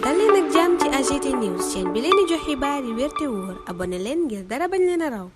dal leen ak jàmm ci AGT News chaîne bi leen di jox xibaar yi wér te wóor abonné leen ngir dara bañ leen a raw.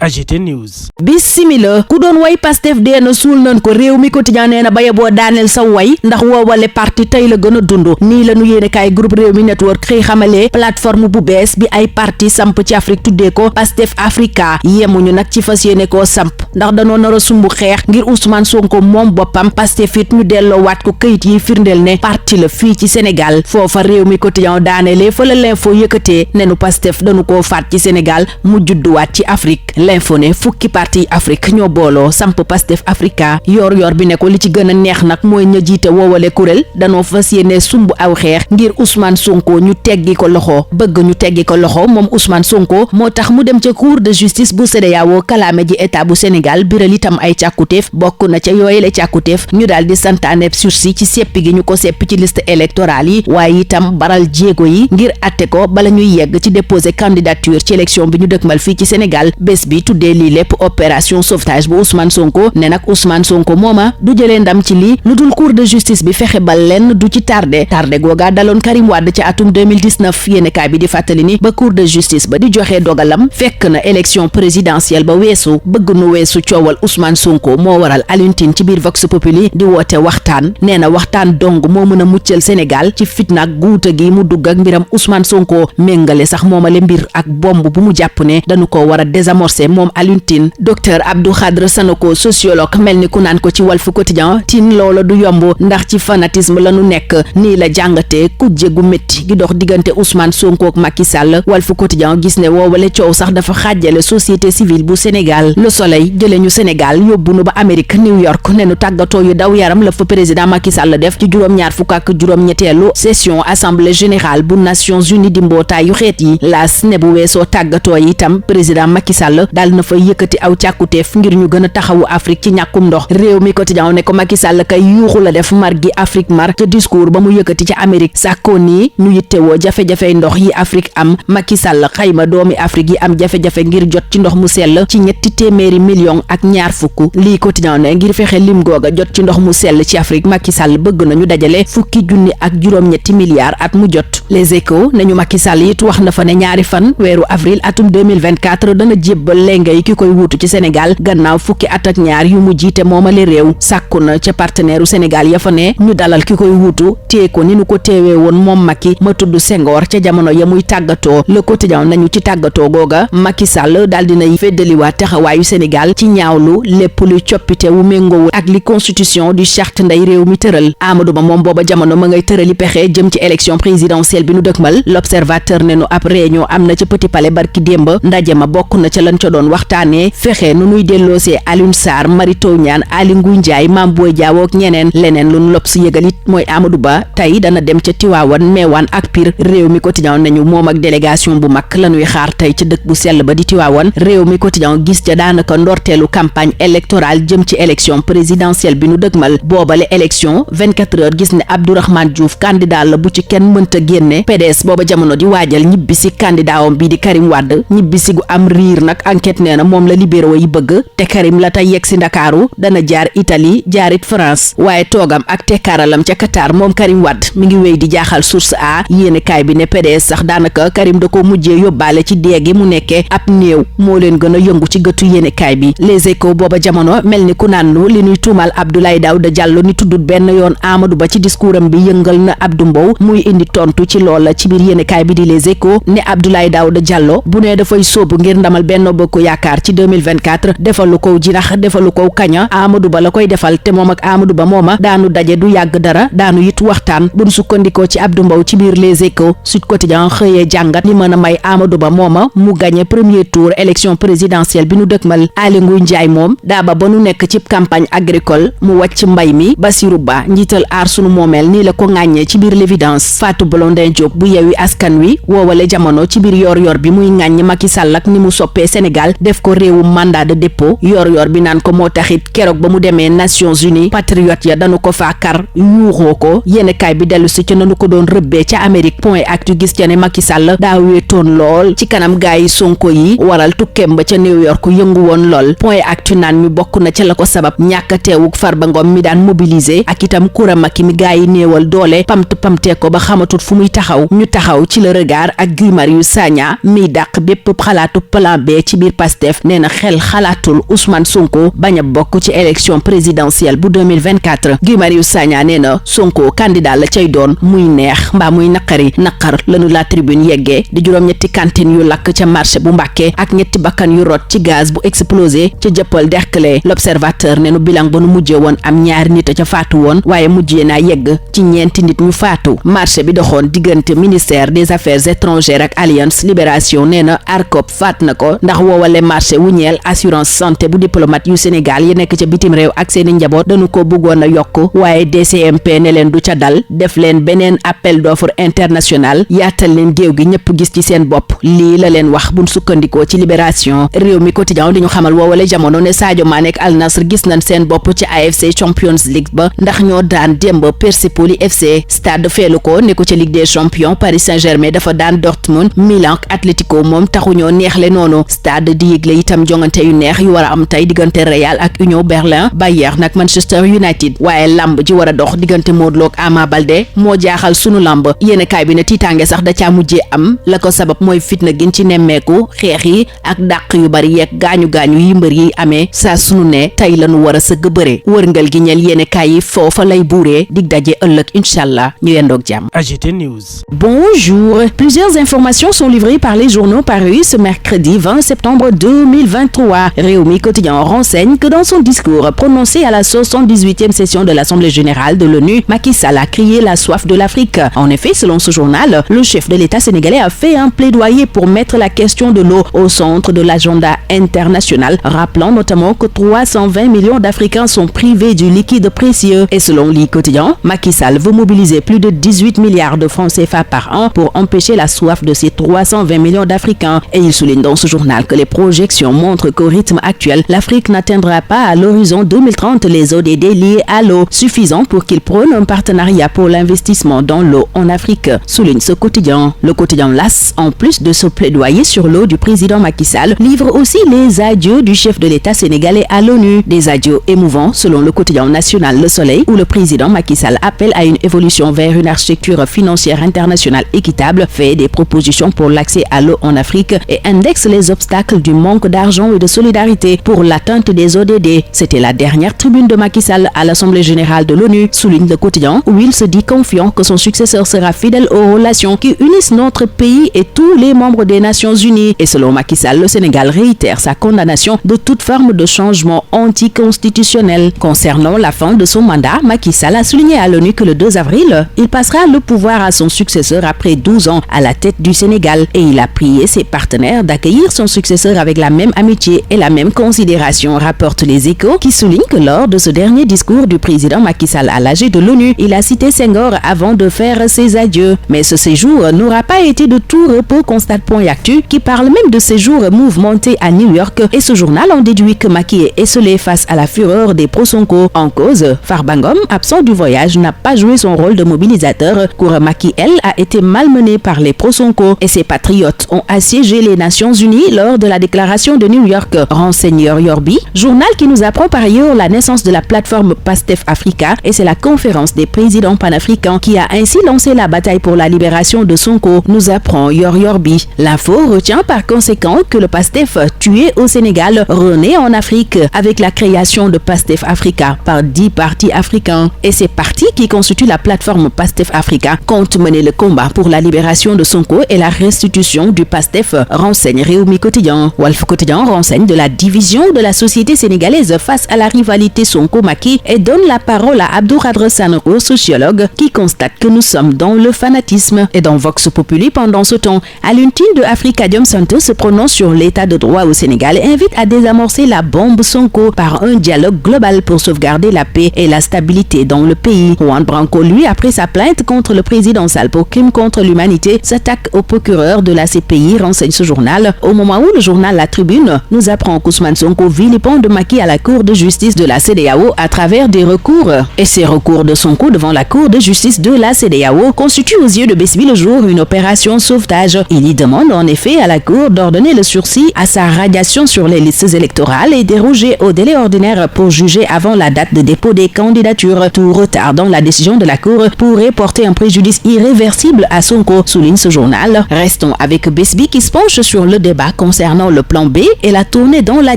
AGT News. Bismillah ku doon way Pastef dee na suul nañ ko réew mi quotidien nee na baye boo daaneel sa way ndax woowale parti tey la gën a dund nii la nu yéene kaay groupe réew mi network xëy xamalee plateforme bu bees bi ay parti samp ci Afrique tuddee ko Pastef Africa yemuñu nag ci fas yéene koo samp ndax danoo nar a sumbu xeex ngir Ousmane Sonko moom boppam Pastef it ñu delloo waat ko këyit yi firndeel ne parti la fii ci Sénégal foofa réew mi quotidien daanelee fa la l'info yëkkatee ne nu Pastef dañu koo faat ci Sénégal mu judduwaat ci Afrique l'info ne fukki parti Afrique ñoo booloo samp Pastef Africa yor bi ne ko li ci gën a neex nag mooy ña jiite woowale kuréel danoo fas yéene sumb aw xeex ngir Ousmane Sonko ñu teggi ko loxo moom Ousmane Sonko moo tax mu dem ca cour de justice bu CEDEAO kalaame ji état bu Sénégal biral itam ay càkkutéef bokk na ca yooyele càkkutéef ñu daal di santaane sursis ci seppi gi ñu ko seppi ci liste électorale yi waaye itam baral jéego yi ngir atte ko bala ñuy yegg ci déposer candidature ci élection bi ñu dëkkmal fii ci Sénégal bés bi tuddee lii lépp opération sauvetage bu Ousmane Sonko ne nag Ousmane Sonko mooma du jëlee ndam ci lii lu dul cour de justice bi fexe ba lenn du ci tardé googa daloon Karim Wade ci atum 2019 yéenekaay bi di fàttali ni ba cour de justice ba di joxe dogalam fekk na élection présidentielle ba weesu bëgg nu weesu coowal Ousmane Sonko moo waral Alioune Tine ci biir Vox Populi di woote waxtaan nee na waxtaan dong moo mën a muccal Sénégal ci fitna ak guuta gi mu dugg ak mbiram Ousmane Sonko méngale sax moomale mbir ak bomb bu mu jàpp ne dañu ko war a désamorcer moom Alioune Tine docteur Abdou Khadre Sanoko sociologue mel ni ku naan ko ci Walf Quotidien Tine loola du yomb ndax ci fanatisme la nu nekk nii la jàngatee kujje gu métti gi dox diggante Ousmane Sonko ak Macky Sall Walf Quotidien gis ne woowale coow sax dafa xaajale société civile bu Sénégal Le Soleil jële ñu Sénégal yóbbu nu ba Amérique New York ne nu tàggatoo yu daw yaram la fa président Macky Sall def ci juróom-ñaar fukk ak juróom-ñetteelu session assemblée générale bu Nations Unies di mbootaayu xeet yi laas ne bu weesoo tàggatoo yi itam président Macky Sall daal na fa yëkkati aw càkkuteef ngir ñu gën a taxawu Afrique ci ñàkkum ndox réew mi quotidien ne ko Macky Sall kay yuuxu la def mar gi Afrique mar ca discours ba mu yëkkati ci Amérique sàkkoo nii ñu yittewoo jafe-jafey ndox yi Afrique am Macky Sall xayma doomi Afrique yi am jafe-jafe ngir jot ci ndox mu sell ci 300 millions ak ñaar fukk lii quotidien ne ngir fexe lim googa jot ci ndox mu sell ci Afrique Macky Sall bëgg nañu dajale fukki junni ak juróom-ñetti milliards at mu jot Les Échos nañu Macky Sall it wax na fa ne ñaari fan weeru avril atum 2024 dana jébbal lengay ki koy wuutu ci Sénégal gannaaw fukki at ak ñaar yu mu jiite moomale réew sàkku na ca partenaire u Sénégal ya fa ne ñu dalal ki koy wuutu tée ko ni nu ko teewee woon moom Macky ma tudd Senghor ca jamono ya muy tàggatoo Le Quotidien nañu ci tàggatoo googa Macky Sall daal dinay feddaliwaat taxawaayu Sénégal ci ñaawlu lépp luy coppite wu méngoowul ak li constitution du charte nday réew mi tëral Amadou Ba moom booba jamono ma ngay tërali pexe jëm ci élection présidentielle bi nu dëkkmal L'Observateur ne nu ab réunion am na ca Petit Palais barki démb ndaje ma bokk na ca lan ca doon waxtaanee fexe nu nuy delloosee Alioune Sarr Mary Teuw Niane Aly Ngouille Ndiaye Mame Boye Diao ak ñeneen leneen lu nu L'Obs yëgal it mooy Amadou Ba tey dana dem ca Tiwaawan Meewaan ak Pire réew mi quotidien nañu moom ak délégation bu mag la ñuy xaar tey ca dëkk bu sell ba di Tiwaawan réew mi quotidien gis ca daanaka ndorteelu campagne électorale jëm ci élection présidentielle bi nu dëgmal boobale élection 24 heures gis ne Abdourahmane Diouf candidat la bu ci kenn mënta génne PDS booba jamono di waajal ñibbisi candidatam bi di Karim Wade ñibbisi gu am riir nag enquête nee na moom la libéraux yi bëgg te Karim la tey yegg si Ndakaaru dana jaar Italie jaarit France waaye toogam ak tekkaaralam ca Qatar moom Karim Wade mi ngi wéy di jaaxal source a yéene kaay bi ne PDS sax daanaka Karim da ko mujjee yóbbaale ci déegi mu nekkee ab néew moo leen gën a yëngu ci gëtu yéene kaay bi Les Échos booba jamono mel ni ku naannu li ñuy tuumal Abdoulaye Daouda Diallo ni tuddut benn yoon Amadou Ba ci discours am bi yëngal na Abdou Mbow muy indi tontu ci loola ci biir yéene kaay bi di Les Échos ne Abdoulaye Daouda Diallo bu ne dafay sóobu ngir ndamal Benno Bokk Yaakaar ci 2024 defalu ko jinax defalu ko kaña Amadou Ba la koy defal te moom ak Amadou Ba mooma daanu daje du yàgg dara daanu it waxtaan buñ sukkandikoo ci Abdou Mbow ci biir Les Échos Sud Quotidien xëyee jàngat li mën a may Amadou Ba mooma mu gagné premier tour élection présidentielle bi nu dëkkmal Aly Ngouille Ndiaye moom daaba ba nu nekk ci campagne agricole mu wàcc mbay mi Bassirou Ba njiital aar sunu moomeel nii la ko ŋàññee ci biir L'Évidence Fatou Blondin Diop bu Yewwi Askan Wi woowale jamono ci biir yor bi muy ŋàññ Macky Sall ak ni mu soppee Sénégal Sénégal def ko réewu mandat de dépôt yor bi naan ko moo taxit keroog ba mu demee Nations Unies patriote ya dañu ko faa kar yuuxoo ko yéenekaay bi dellu si ci nanu ko doon rëbbee ca Amérique point actu gis ca ne Macky Sall daa wéetoon lool ci kanam gaay yi Sonko yi waral tukkeem ba ca New York yëngu woon lool point actu naan mi bokk na ca la ko sabab ñàkk a teewug Farba Ngom mi daan mobiliser ak itam Koura Macky mi gaay yi néewal doole pamtee ko ba xamatut fu muy taxaw ñu taxaw ci le regard ak Guy Marius Sagna miy dàq bépp xalaatu plan B ci biir Pastef nee na xel xalaatul Ousmane Sonko bañ a bokk ci élection présidentielle bu 2024 Guy Marius Sagna nee na Sonko candidat la cay doon muy neex mbaa muy naqar lanu la tribune yeggee di juróom-ñetti cantine yu lakk ca marché bu Mbàkke ak ñetti bakkan yu rot ci gaz bu explosé ca jëppal Derklé l'observateur ne nu bilan ba nu mujjee woon am ñaari nit a ca faatu woon waaye mujjee naa yegg ci ñeenti nit ñu faatu marché bi doxoon diggante ministère des affaires étrangères ak Alliance Libération nee na ARCOP faat na ko ndax woowale marché wu ñeel assurance santé bu diplomate yu Sénégal yi nekk ca bitim réew ak seeni njaboot dañu ko bëggoon a yokk waaye DCMP ne leen du ca dal def leen beneen appel d'offre international yaatal leen géew gi ñëpp gis ci seen bopp lii la leen wax buñ sukkandikoo ci Libération réew mi quotidien di ñu xamal woowale jamono ne Sadio Mané ak Al Nassr gis nañ seen bopp ci AFC Champions League ba ndax ñoo daan démb Persipoli FC Stade feelu ko ne ko ca Ligue des Champions Paris Saint-Germain dafa daan Dortmund Milan ak Atlético moom taxuñoo neexle noonu Stade di yëgle itam jongante yu neex yu war a am tey diggante Real ak Union Berlin Bayern ak Manchester United waaye lamb ji war a dox diggante Modou Lo ak Ama Baldé moo jaaxal sunu lamb yéenekaay bi ne tiitaange sax da caa mujjee am la ko sabab mooy fitna gin ci nemmeeku xeex yi ak dàq yu bari yeeg gaañu yi mbër yi amee saa sunu ne tey lañu war a sëgg bëre wërngal gi ñeel yéenekaay yi foofa lay buuree dig daje ëllëg inchallah ñu yendoog jàmm. AGT News. Bonjour. Plusieurs informations sont livrées par les journaux parus ce mercredi 20 septembre 2023. Réumi Quotidien renseigne que dans son discours prononcé à la 78e session de l'Assemblée générale de l'ONU, Macky Sall a crié la soif de l'Afrique. En effet, selon ce journal, le chef de l'État sénégalais a fait un plaidoyer pour mettre la question de l'eau au centre de l'agenda international, rappelant notamment que 320 millions d'Africains sont privés du liquide précieux. Et selon l'I Quotidien, Macky Sall veut mobiliser plus de 18 milliards de francs CFA par an pour empêcher la soif de ces 320 millions d'Africains. Et il souligne dans ce journal que les projections montrent qu'au rythme actuel, l'Afrique n'atteindra pas à l'horizon 2030 les ODD liés à l'eau, suffisant pour qu'il prône un partenariat pour l'investissement dans l'eau en Afrique, souligne ce quotidien. Le quotidien LAS, en plus de ce plaidoyer sur l'eau du président Macky Sall, livre aussi les adieux du chef de l'État sénégalais à l'ONU. Des adieux émouvants selon le quotidien national Le Soleil, où le président Macky Sall appelle à une évolution vers une architecture financière internationale équitable, fait des propositions pour l'accès à l'eau en Afrique et indexe les obstacles du manque d'argent et de solidarité pour l'atteinte des ODD. C'était la dernière tribune de Macky Sall à l'Assemblée générale de l'ONU, souligne le quotidien, où il se dit confiant que son successeur sera fidèle aux relations qui unissent notre pays et tous les membres des Nations Unies. Et selon Macky Sall, le Sénégal réitère sa condamnation de toute forme de changement anticonstitutionnel. Concernant la fin de son mandat, Macky Sall a souligné à l'ONU que le 2 avril, il passera le pouvoir à son successeur après 12 ans à la tête du Sénégal. Et il a prié ses partenaires d'accueillir son successeur avec la même amitié et la même considération, rapportent les Échos, qui soulignent que lors de ce dernier discours du président Macky Sall à l'AG de l'ONU, il a cité Senghor avant de faire ses adieux. Mais ce séjour n'aura pas été de tout repos, constate Point Actu, qui parle même de séjours mouvementés à New York. Et ce journal en déduit que Macky est esselé face à la fureur des pro-Sonko. En cause, Farba Ngom, absent du voyage, n'a pas joué son rôle de mobilisateur. Koura Macky, elle, a été malmenée par les pro-Sonko et ses patriotes ont assiégé les Nations Unies lors de la déclaration de New York. Renseigne Yorbi, journal qui nous apprend par ailleurs la naissance de la plateforme PASTEF Africa, et c'est la conférence des présidents panafricains qui a ainsi lancé la bataille pour la libération de Sonko, nous apprend Yorbi. L'info retient par conséquent que le PASTEF tué au Sénégal renaît en Afrique avec la création de PASTEF Africa par 10 partis africains. Et ces partis qui constituent la plateforme PASTEF Africa comptent mener le combat pour la libération de Sonko et la restitution du PASTEF, renseigne Réumi Quotidien. Walf Quotidien renseigne de la division de la société sénégalaise face à la rivalité Sonko-Macky et donne la parole à Abdou Khadre Sanoko, sociologue, qui constate que nous sommes dans le fanatisme. Et dans Vox Populi, pendant ce temps, Alioune Tine de Afrikajom Center se prononce sur l'état de droit au Sénégal et invite à désamorcer la bombe Sonko par un dialogue global pour sauvegarder la paix et la stabilité dans le pays. Juan Branco, lui, après sa plainte contre le président Sall pour crime contre l'humanité, s'attaque au procureur de la CPI, renseigne ce journal, au moment où le journal journal La Tribune nous apprend qu'Ousmane Sonko vilipende Macky à la Cour de justice de la CEDEAO à travers des recours. Et ces recours de Sonko devant la Cour de justice de la CEDEAO constituent aux yeux de Besbi Le Jour une opération sauvetage. Il y demande en effet à la Cour d'ordonner le sursis à sa radiation sur les listes électorales et déroger au délai ordinaire pour juger avant la date de dépôt des candidatures. Tout retard dans la décision de la Cour pourrait porter un préjudice irréversible à Sonko, souligne ce journal. Restons avec Besbi qui se penche sur le débat concernant le plan B et la tournée dans la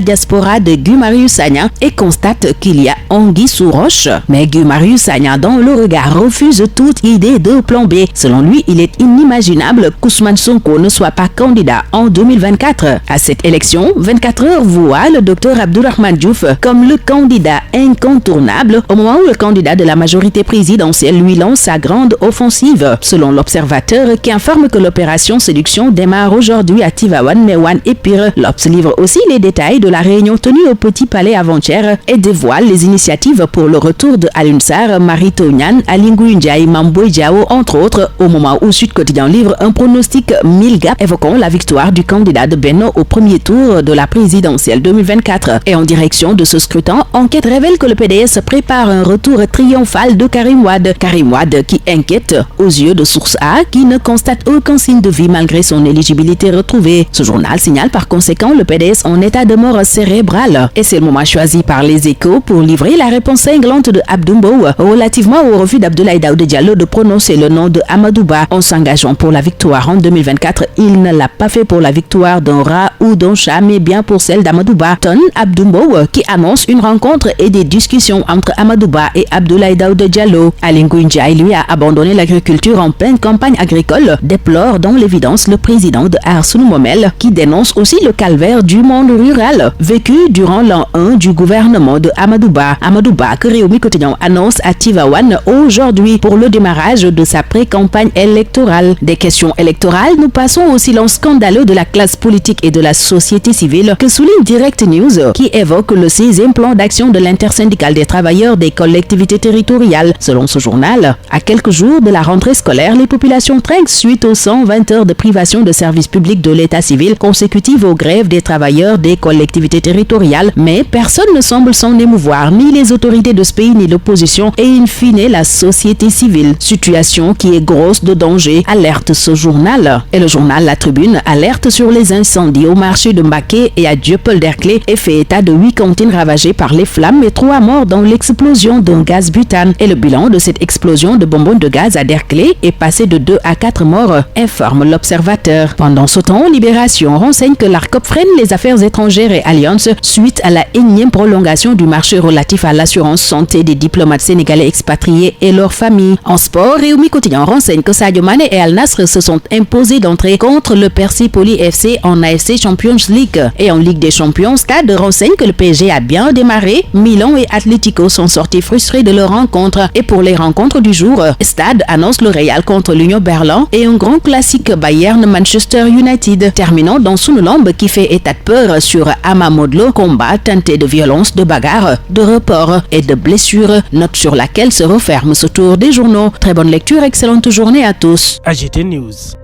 diaspora de Guy Marius Sagna et constate qu'il y a anguille sous roche. Mais Guy Marius Sagna, dans le regard, refuse toute idée de plan B. Selon lui, il est inimaginable qu'Ousmane Sonko ne soit pas candidat en 2024. À cette élection, 24 heures voit le Dr Abdourahmane Diouf comme le candidat incontournable au moment où le candidat de la majorité présidentielle lui lance sa grande offensive. Selon l'Observateur qui informe que l'opération séduction démarre aujourd'hui à Tivaouane, Meouane et Pire. L'Obs livre aussi les détails de la réunion tenue au Petit Palais avant-hier et dévoile les initiatives pour le retour de Alioune Sarr, Mary Teuw Niane, Aly Ngouille Ndiaye, Mame Boye Diao, entre autres, au moment où Sud Quotidien livre un pronostic 1000 gap évoquant la victoire du candidat de Benno au premier tour de la présidentielle 2024. Et en direction de ce scrutin, enquête révèle que le PDS prépare un retour triomphal de Karim Wade. Karim Wade qui inquiète aux yeux de Source A qui ne constate aucun signe de vie malgré son éligibilité retrouvée. Ce journal signale par conséquent le PDS en état de mort cérébrale. Et c'est le moment choisi par les Échos pour livrer la réponse cinglante de Abdou Mbow relativement au refus d'Abdoulaye Daouda Diallo de prononcer le nom de Amadou Ba en s'engageant pour la victoire en 2024. Il ne l'a pas fait pour la victoire d'un rat ou d'un chat, mais bien pour celle d'Amadou Ba. Tonne Abdou Mbow qui annonce une rencontre et des discussions entre Amadou Ba et Abdoulaye Daouda Diallo. Aly Ngouille Ndiaye, lui, a abandonné l'agriculture en pleine campagne agricole, déplore dans l'évidence le président de Aar Sunu Momel qui dénonce aussi le calvaire du monde rural vécu durant l'an 1 du gouvernement de Amadou Ba. Amadou Ba que Rewmi Quotidien annonce à Tivaouane aujourd'hui pour le démarrage de sa pré-campagne électorale. Des questions électorales, nous passons au silence scandaleux de la classe politique et de la société civile que souligne Direct News qui évoque le 6e plan d'action de l'intersyndicale des travailleurs des collectivités territoriales. Selon ce journal, à quelques jours de la rentrée scolaire, les populations trinquent suite aux 120 heures de privation de services publics de l'état civil consécutives aux grèves des travailleurs des collectivités territoriales, mais personne ne semble s'en émouvoir, ni les autorités de ce pays ni l'opposition et in fine la société civile. Situation qui est grosse de danger, alerte ce journal. Et le journal La Tribune alerte sur les incendies au marché de Mbacké et à Dieuppeul-Derklé et fait état de 8 cantines ravagées par les flammes et 3 morts dans l'explosion d'un gaz butane. Et le bilan de cette explosion de bonbonnes de gaz à Derklé est passé de 2 à 4 morts, informe l'Observateur. Pendant ce temps, Libération renseigne que l'ARCOP freine les affaires étrangères et alliances suite à la énième prolongation du marché relatif à l'assurance santé des diplomates sénégalais expatriés et leurs familles. En sport, Rewmi Quotidien renseigne que Sadio Mané et Al Nassr se sont imposés d'entrée contre le Persipoli FC en AFC Champions League. Et en Ligue des Champions, Stade renseigne que le PSG a bien démarré. Milan et Atlético sont sortis frustrés de leur rencontre. Et pour les rencontres du jour, Stade annonce le Real contre l'Union Berlin et un grand classique Bayern-Manchester United. Terminant dans Sunulamb qui fait état de peur sur Ama Modlo, combat teinté de violence, de bagarre, de report et de blessures. Note sur laquelle se referme ce tour des journaux. Très bonne lecture, excellente journée à tous. AGT News.